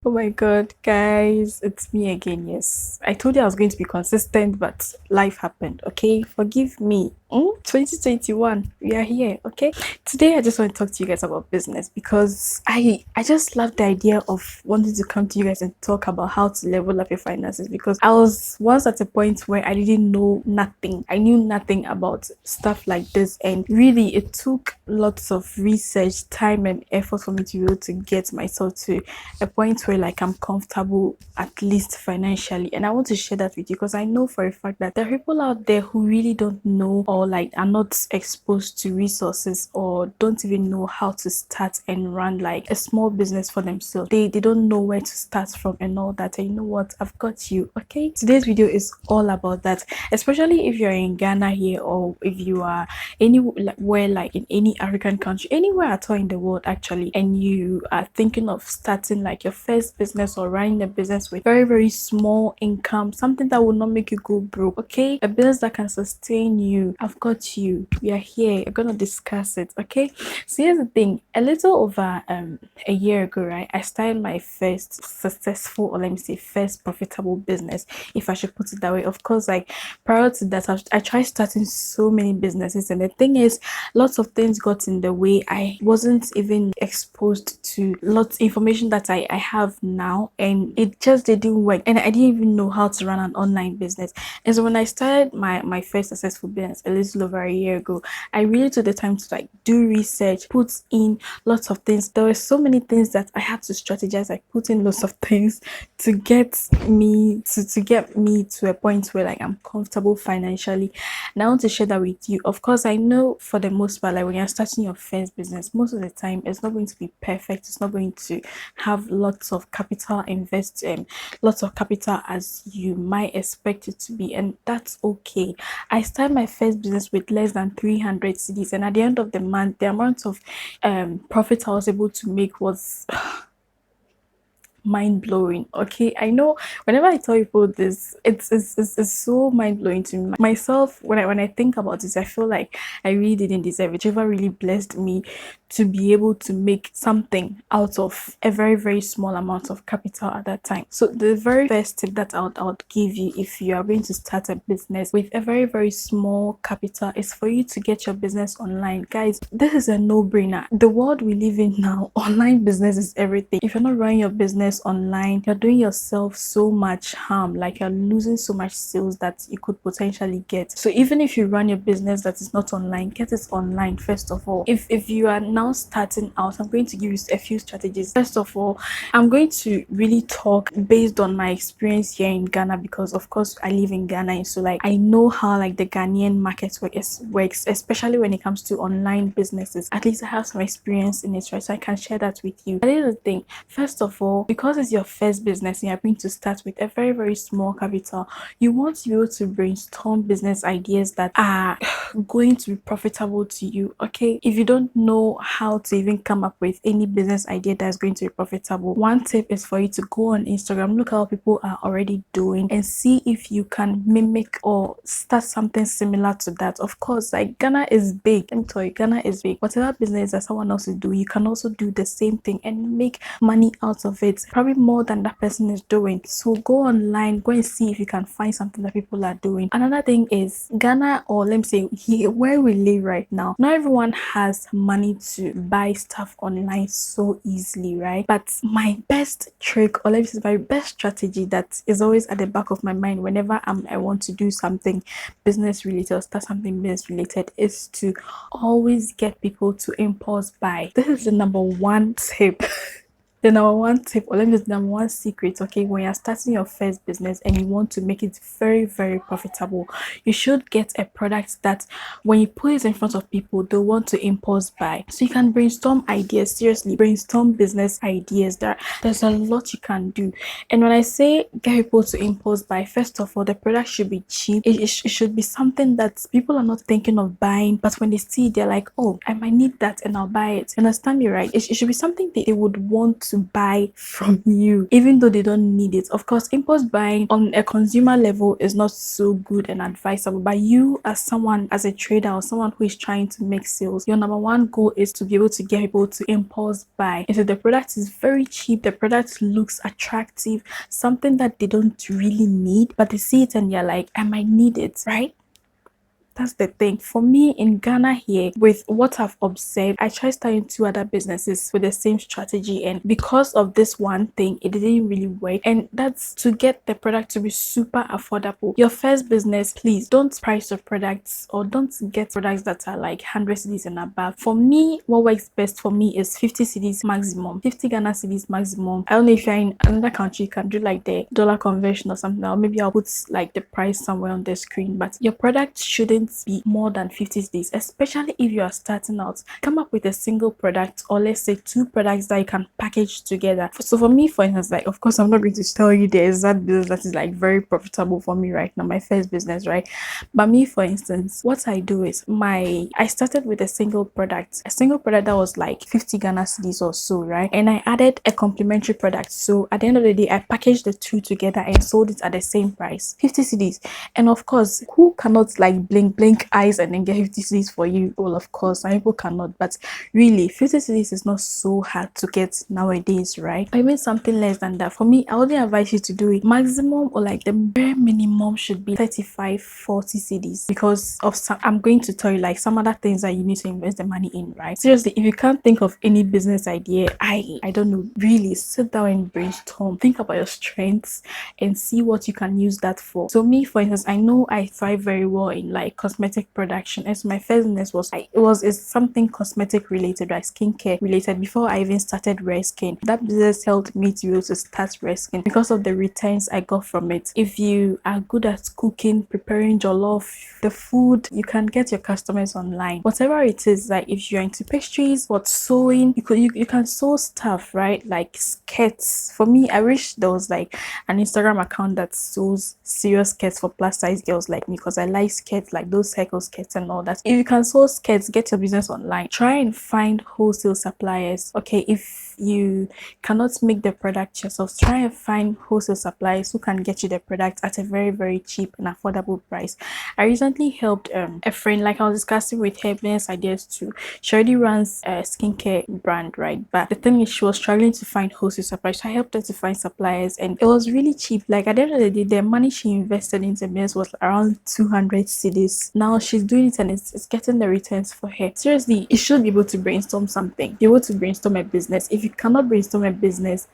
Oh my god, guys, it's me again. Yes, I told you I was going to be consistent, but life happened. Okay, forgive me. 2021, we are here. Okay, today I just want to talk to you guys about business because I just love the idea of wanting to come to you guys and talk about how to level up your finances because I was once at a point where I didn't know nothing. I knew nothing about stuff like this, and really, it took lots of research, time, and effort for me to be able to get myself to a point where like I'm comfortable at least financially. And I want to share that with you because I know for a fact that there are people out there who really don't know or like are not exposed to resources or don't even know how to start and run like a small business for themselves. They don't know where to start from and all that. And you know what? I've got you. Okay. Today's video is all about that, especially if you're in Ghana here or if you are anywhere like in any African country, anywhere at all in the world actually, and you are thinking of starting like your first business or running a business with very, very small income, something that will not make you go broke, okay? A business that can sustain you. I've got you. We are here. We're gonna discuss it, okay? So here's the thing. A little over a year ago, right, I started my first successful, or let me say first profitable business, if I should put it that way. Of course, like prior to that, I tried starting so many businesses, and the thing is, lots of things got in the way. I wasn't even exposed to lots of information that I have now, and it just didn't work, and I didn't even know how to run an online business. And so when I started my first successful business a little over a year ago, I really took the time to like do research, put in lots of things. There were so many things that I had to strategize. I put in lots of things to get me to a point where like I'm comfortable financially. And I want to share that with you. Of course, I know for the most part, like when you're starting your first business, most of the time it's not going to be perfect. It's not going to have lots of capital invest lots of capital as you might expect it to be, and that's okay. I started my first business with less than 300 CDs, and at the end of the month, the amount of profit I was able to make was mind blowing. Okay, I know whenever I tell people this, it's so mind blowing to me myself. When I think about this, I feel like I really didn't deserve it. Jehovah really blessed me to be able to make something out of a very, very small amount of capital at that time. So the very first tip that I would give you if you are going to start a business with a very, very small capital is for you to get your business online. Guys, this is a no-brainer. The world we live in now, online business is everything. If you're not running your business online, you're doing yourself so much harm. Like you're losing so much sales that you could potentially get. So even if you run your business that is not online, get it online first of all. If you are now starting out, I'm going to give you a few strategies. First of all, I'm going to really talk based on my experience here in Ghana because of course I live in Ghana, and so like I know how like the Ghanaian market works, especially when it comes to online businesses. At least I have some experience in it, right? So I can share that with you. But here's the thing. First of all, because it's your first business and you're going to start with a very, very small capital, you want to be able to brainstorm business ideas that are going to be profitable to you. Okay, if you don't know how to even come up with any business idea that's going to be profitable, one tip is for you to go on Instagram, look at how people are already doing, and see if you can mimic or start something similar to that. Of course, like Ghana is big. Let me tell you, Ghana is big. Whatever business that someone else is doing, you can also do the same thing and make money out of it, probably more than that person is doing. So go online, go and see if you can find something that people are doing. Another thing is Ghana, or let me say here where we live right now, not everyone has money to buy stuff online so easily, right? But my best trick, or let me say my best strategy that is always at the back of my mind whenever I want to do something business related or start something business related, is to always get people to impulse buy. This is the number one tip. The number one tip, or let me just number one secret, okay, when you're starting your first business and you want to make it very, very profitable, you should get a product that when you put it in front of people, they want to impulse buy. So you can brainstorm ideas, seriously, brainstorm business ideas. There's a lot you can do. And when I say get people to impulse buy, first of all, the product should be cheap. It should be something that people are not thinking of buying, but when they see it, they're like, oh, I might need that and I'll buy it. Understand me, right? It should be something that they would want to buy from you even though they don't need it. Of course, impulse buying on a consumer level is not so good and advisable, but you as someone, as a trader or someone who is trying to make sales, your number one goal is to be able to get people to impulse buy. And so the product is very cheap, the product looks attractive, something that they don't really need, but they see it and you're like, I might need it, right? That's the thing. For me in Ghana here, with what I've observed, I tried starting 2 other businesses with the same strategy, and because of this one thing, it didn't really work. And that's to get the product to be super affordable. Your first business, please don't price your products or don't get products that are like 100 cedis and above. For me, what works best for me is 50 cedis maximum, 50 Ghana cedis maximum. I don't know if you're in another country, you can do like the dollar conversion or something, or maybe I'll put like the price somewhere on the screen, but your product shouldn't be more than 50 cedis, especially if you are starting out. Come up with a single product, or let's say 2 products that you can package together. So for me, for instance, like, of course I'm not going to tell you the exact business that is like very profitable for me right now, my first business, right? But me, for instance, what I do is I started with a single product that was like 50 Ghana cedis or so, right? And I added a complementary product. So at the end of the day, I packaged the 2 together and sold it at the same price, 50 cedis. And of course, who cannot like blink eyes and then get 50 cedis for you? Well, of course, some people cannot, but really 50 cedis is not so hard to get nowadays, right? Or even something less than that. For me, I only advise you to do it maximum, or like the bare minimum should be 35, 40 cedis, because of some, I'm going to tell you like some other things that you need to invest the money in, right? Seriously, if you can't think of any business idea, I don't know, really sit down and brainstorm, think about your strengths and see what you can use that for. So me, for instance, I know I thrive very well in like cosmetic production, and so my first business is something cosmetic related, like skincare related, before I even started Rare Skin. That business helped me to be able to start Rare Skin because of the returns I got from it. If you are good at cooking, preparing jollof, the food, you can get your customers online. Whatever it is, like if you're into pastries or sewing, you can sew stuff, right? Like skirts. For me, I wish there was like an Instagram account that sews serious skirts for plus size girls like me, because I like skirts, like those cycle skirts and all that. If you can sew skirts, get your business online. Try and find wholesale suppliers. Okay, if you cannot make the product yourself, try and find wholesale suppliers who can get you the product at a very, very cheap and affordable price. I recently helped a friend, like I was discussing with her business ideas too. She already runs a skincare brand, right? But the thing is, she was struggling to find wholesale suppliers. So I helped her to find suppliers, and it was really cheap. Like at the end of the day, the money she invested into business was around 200 cedis. Now she's doing it and it's getting the returns for her. Seriously, you should be able to brainstorm something. Be able to brainstorm a business. If you cannot brainstorm a business,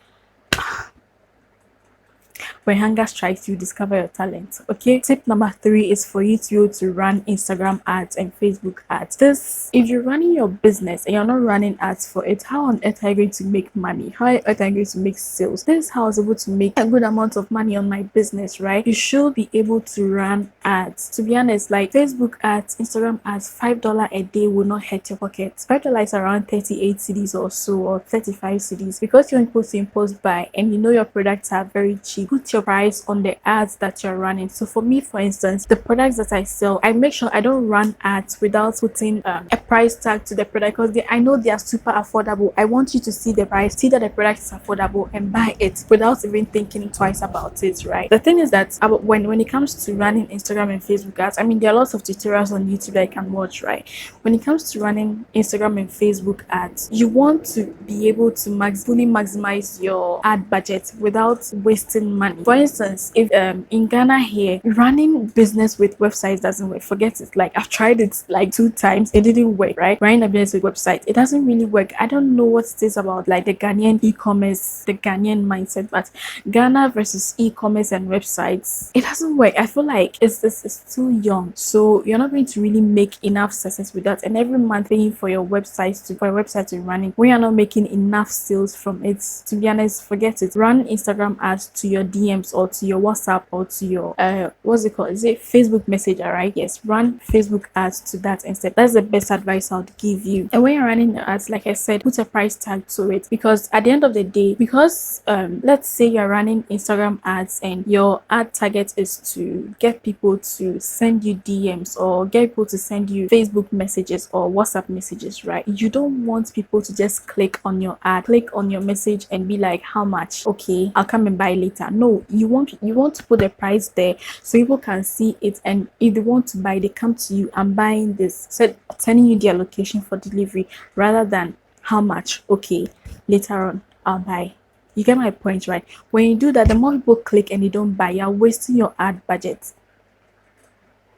when hunger strikes, you discover your talent. Okay, tip number 3 is for you to be able to run Instagram ads and Facebook ads. This, if you're running your business and you're not running ads for it, how on earth are you going to make money? How on earth are you going to make sales? This is how I was able to make a good amount of money on my business, right? You should be able to run ads. To be honest, like Facebook ads, Instagram ads, $5 a day will not hurt your pocket. $5 is around 38 cedis or so, or 35 cedis, because you're supposed to impulse buy and you know your products are very cheap. Put your price on the ads that you're running. So for me, for instance, the products that I sell, I make sure I don't run ads without putting a price tag to the product, because I know they are super affordable. I want you to see the price, see that the product is affordable, and buy it without even thinking twice about it, right? The thing is that when it comes to running Instagram and Facebook ads, I mean, there are lots of tutorials on YouTube that I can watch, right? When it comes to running Instagram and Facebook ads, you want to be able to fully maximize your ad budget without wasting money. For instance, if in Ghana here, running business with websites doesn't work. Forget it. Like I've tried it like 2 times, it didn't work, right? Running a business with website, it doesn't really work. I don't know what it is about like the Ghanaian e-commerce, the Ghanaian mindset, but Ghana versus e-commerce and websites, it doesn't work. I feel like it's too young, so you're not going to really make enough success with that. And every month paying for your website to running, we are not making enough sales from it. To be honest, forget it. Run Instagram ads to your DM DMs or to your WhatsApp or to your what's it called? Is it Facebook Messenger, right? Yes, run Facebook ads to that instead. That's the best advice I would give you. And when you're running the ads, like I said, put a price tag to it, because at the end of the day, because let's say you're running Instagram ads and your ad target is to get people to send you DMs or get people to send you Facebook messages or WhatsApp messages, right? You don't want people to just click on your ad, click on your message and be like, how much? Okay, I'll come and buy later. No, you want to put a price there so people can see it, and if they want to buy, they come to you, I'm buying this, so telling you their location for delivery rather than how much. Okay, later on I'll buy. You get my point, right? When you do that, the more people click and they don't buy, you're wasting your ad budget.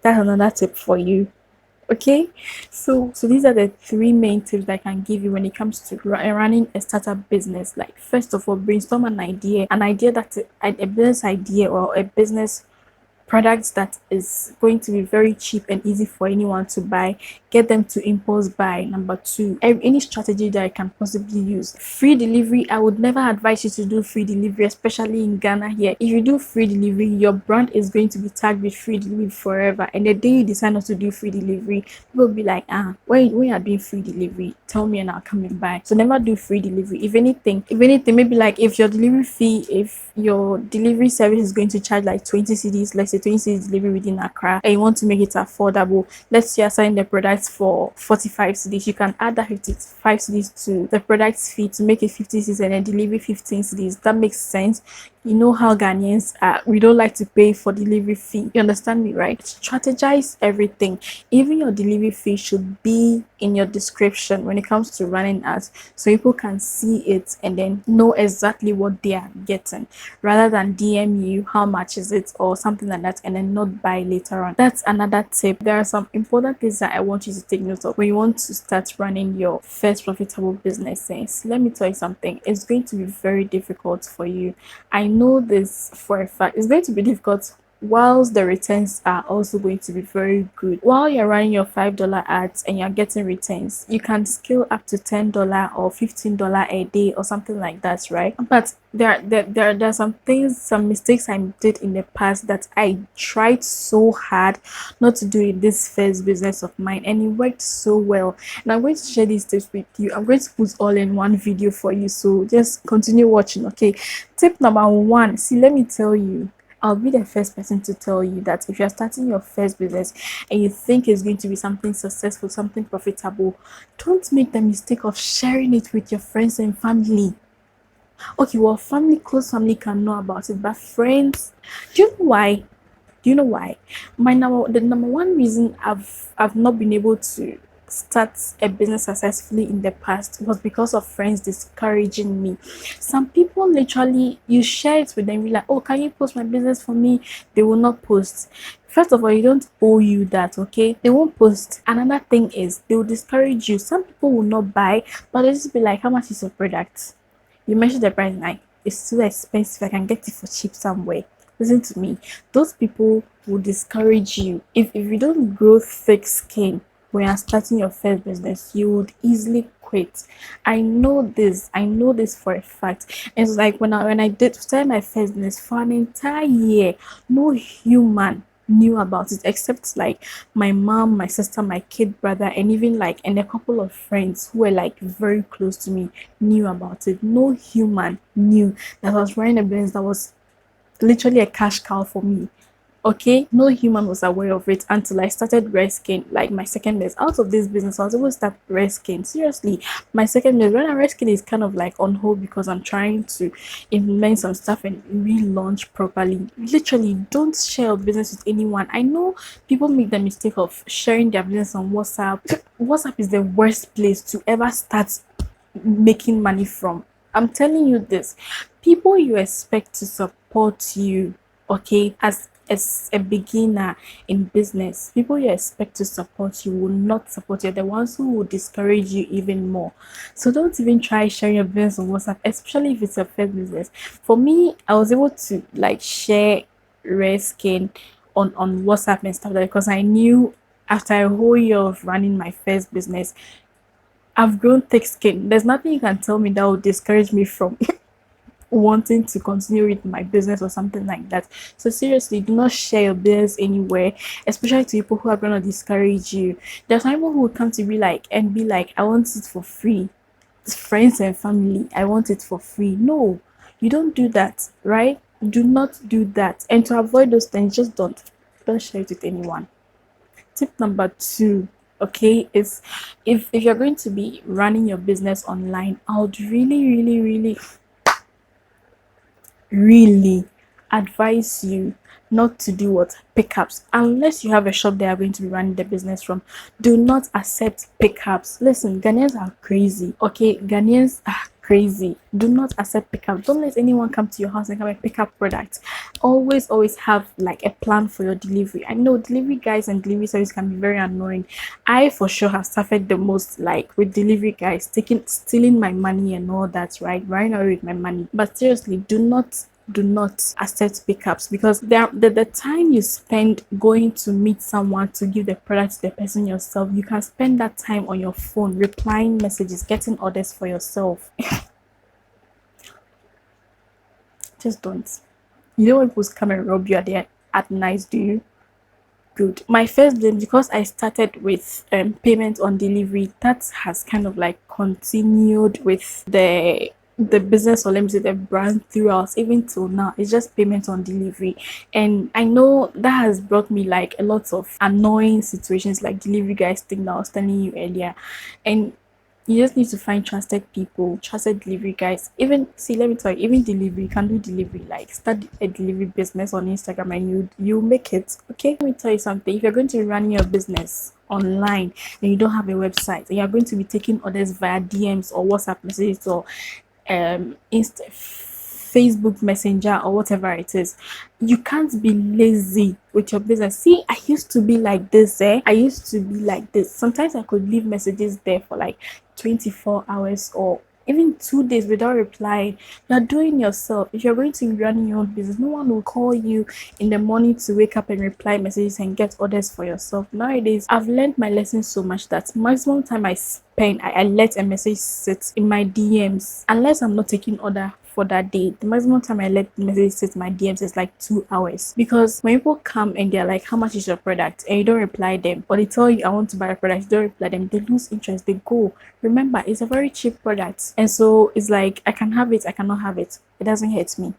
That's another tip for you. Okay, so these are the three main tips that I can give you when it comes to running a startup business. Like, first of all, brainstorm an idea that a business idea or a business products that is going to be very cheap and easy for anyone to buy. Get them to impulse buy. Number two, any strategy that I can possibly use. Free delivery. I would never advise you to do free delivery, especially in Ghana here. If you do free delivery, your brand is going to be tagged with free delivery forever, and the day you decide not to do free delivery, people will be like, when you are doing free delivery, tell me and I'll come and buy. So never do free delivery. If anything, maybe like if your delivery fee, if your delivery service is going to charge like 20 cedis, let's say 20 cedis delivery within Accra, and you want to make it affordable, let's say you're selling the products for 45 cedis, you can add that 55 cedis to the product's fee to make it 50 cedis, and then delivery 15 cedis. That makes sense. You know how Ghanaians are. We don't like to pay for delivery fee. You understand me, right? Strategize everything. Even your delivery fee should be in your description when it comes to running ads, so people can see it and then know exactly what they are getting, rather than DM you how much is it or something like that and then not buy later on. That's another tip. There are some important things that I want you to take note of when you want to start running your first profitable business. Let me tell you something. It's going to be very difficult for you. I know this for a fact. It's going to be difficult, whilst the returns are also going to be very good. While you're running your $5 ads and you're getting returns, you can scale up to $10 or $15 a day or something like that, right? But there are some things, some mistakes I did in the past that I tried so hard not to do in this first business of mine, and it worked so well. And I'm going to share these tips with you. I'm going to put all in one video for you, so just continue watching. Okay, tip number one. See, let me tell you, I'll be the first person to tell you that if you're starting your first business and you think it's going to be something successful, something profitable, don't make the mistake of sharing it with your friends and family. Okay, well, close family can know about it, but friends, do you know why? Do you know why? The number one reason I've not been able to start a business successfully in the past was because of friends discouraging me. Some people, literally, you share it with them, you're like, oh, can you post my business for me? They will not post. First of all, you don't owe you that, okay? They won't post. Another thing is, they will discourage you. Some people will not buy, but they'll just be like, how much is your product? You mentioned the price, like, it's too expensive, I can get it for cheap somewhere. Listen to me. Those people will discourage you. If you don't grow thick skin when you're starting your first business, you would easily quit. I know this for a fact. And it's like when I did start my first business for an entire year, no human knew about it except like my mom, my sister, my kid brother, and even like and a couple of friends who were like very close to me knew about it. No human knew that I was running a business that was literally a cash cow for me. Okay, no human was aware of it until I started Reskin, like my second business. Out of this business, I was able to start Reskin. Seriously, my second business, right now, Reskin is kind of like on hold because I'm trying to implement some stuff and relaunch properly. Literally, don't share your business with anyone. I know people make the mistake of sharing their business on WhatsApp. WhatsApp is the worst place to ever start making money from. I'm telling you this. People you expect to support you, okay, as a beginner in business, people you expect to support you will not support you. The ones who will discourage you even more. So don't even try sharing your business on WhatsApp, especially if it's your first business. For me, I was able to like share Rare Skin on WhatsApp and stuff like that because I knew after a whole year of running my first business, I've grown thick skin. There's nothing you can tell me that will discourage me from wanting to continue with my business or something like that. So seriously, do not share your business anywhere, especially to people who are gonna discourage you. There's some people who will come to be like, I want it for free. Friends and family, I want it for free. No, you don't do that, right? Do not do that. And to avoid those things, just don't share it with anyone. Tip number two, okay, is if you're going to be running your business online, I would really advise you not to do what pickups unless you have a shop they are going to be running the business from. Do not accept pickups. Listen, Ghanaians are crazy. Okay, Ghanaians are crazy. Do not accept pickups. Don't let anyone come to your house and come and pick up products. Always have like a plan for your delivery. I know delivery guys and delivery service can be very annoying. I for sure have suffered the most, like with delivery guys taking stealing my money and all that, right? Running away with my money. But seriously, do not accept pickups, because the time you spend going to meet someone to give the product to the person yourself, you can spend that time on your phone replying messages, getting orders for yourself. Just don't. You don't want people to come and rob you at night, do you? Good. My first business, because I started with payment on delivery, that has kind of like continued with the business, or let me say the brand, throughout even till now. It's just payment on delivery, and I know that has brought me like a lot of annoying situations, like delivery guys thing that I was telling you earlier. And you just need to find trusted people, trusted delivery guys. Even see, let me tell you, even delivery, you can do delivery. Like start a delivery business on Instagram and you make it. Okay. Let me tell you something. If you're going to be running your business online and you don't have a website, and you're going to be taking orders via DMs or WhatsApp messages or Facebook Messenger or whatever it is, you can't be lazy with your business. See, I used to be like this, I used to be like this. Sometimes I could leave messages there for like 24 hours or even 2 days without replying. You're doing yourself. If you're going to be running your own business, no one will call you in the morning to wake up and reply messages and get orders for yourself. Nowadays, I've learned my lesson so much that maximum time I spend, I let a message sit in my DMs. Unless I'm not taking order for that day, the maximum time I let the message sit in my DMs is like 2 hours. Because when people come and they're like, how much is your product, and you don't reply them, or they tell you I want to buy a product, you don't reply them, they lose interest, they go. Remember, it's a very cheap product, and so it's like, I can have it, I cannot have it, it doesn't hurt me.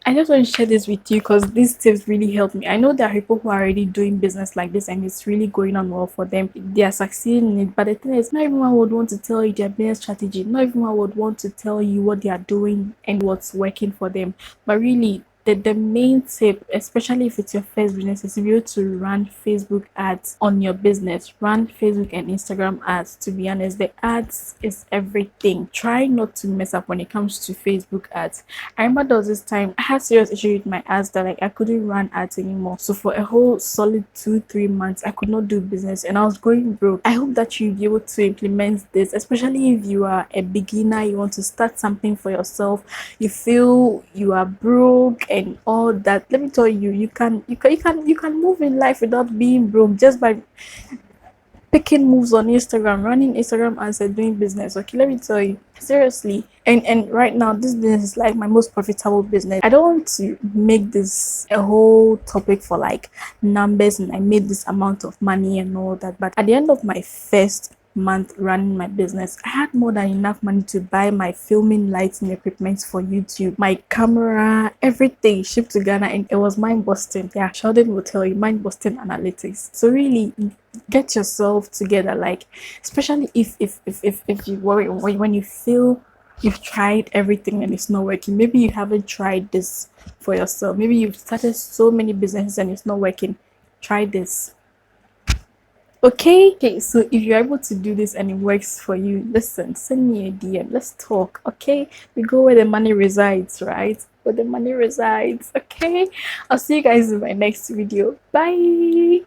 I just want to share this with you because these tips really help me. I know there are people who are already doing business like this and it's really going on well for them. They are succeeding in it. But the thing is, not everyone would want to tell you their business strategy. Not everyone would want to tell you what they are doing and what's working for them. But really, the main tip, especially if it's your first business, is to be able to run Facebook ads on your business. Run Facebook and Instagram ads. To be honest, the ads is everything. Try not to mess up when it comes to Facebook ads. I remember there was this time I had serious issue with my ads that like I couldn't run ads anymore. So for a whole solid 2-3 months, I could not do business and I was going broke. I hope that you'll be able to implement this, especially if you are a beginner, you want to start something for yourself, you feel you are broke and all that. Let me tell you, you can move in life without being broke just by picking moves on Instagram, running Instagram ads and doing business. Okay, let me tell you, seriously. And right now, this business is like my most profitable business. I don't want to make this a whole topic for like numbers and I made this amount of money and all that. But at the end of my first month running my business, I had more than enough money to buy my filming lighting equipment for YouTube, my camera, everything shipped to Ghana, and it was mind busting. Yeah, Sheldon will tell you, mind busting analytics. So really, get yourself together, like especially if you worry when you feel you've tried everything and it's not working. Maybe you haven't tried this for yourself. Maybe you've started so many businesses and it's not working. Try this. Okay, so if you're able to do this and it works for you, listen, send me a DM, let's talk. Okay, we go where the money resides, right? Where the money resides. Okay, I'll see you guys in my next video. Bye.